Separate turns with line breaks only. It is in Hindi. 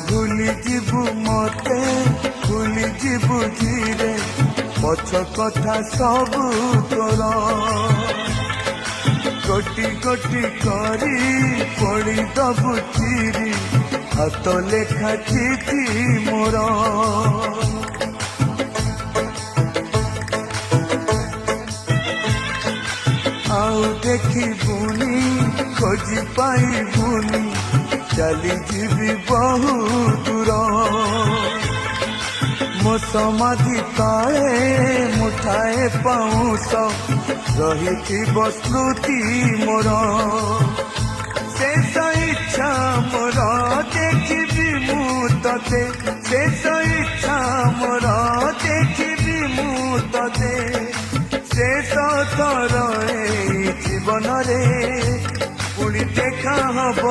भूली जीवु मते भूली जीवु धीरे पछ कथा सबू तोर गोटी गोटी करी पड़ी दबु चिरी हाथ लेखा चिठी मोर आउ देखिबुनी खोजी पाइबुनी चली जीवी बहु दूर मो समाधि तले मुठाए पाउस रही स्मृति मोर शेष इच्छा मोर देखिबी मु तते शेष इच्छा मोर देखिबी मु तते शेष थर जीवन रे पुणी देखा हब।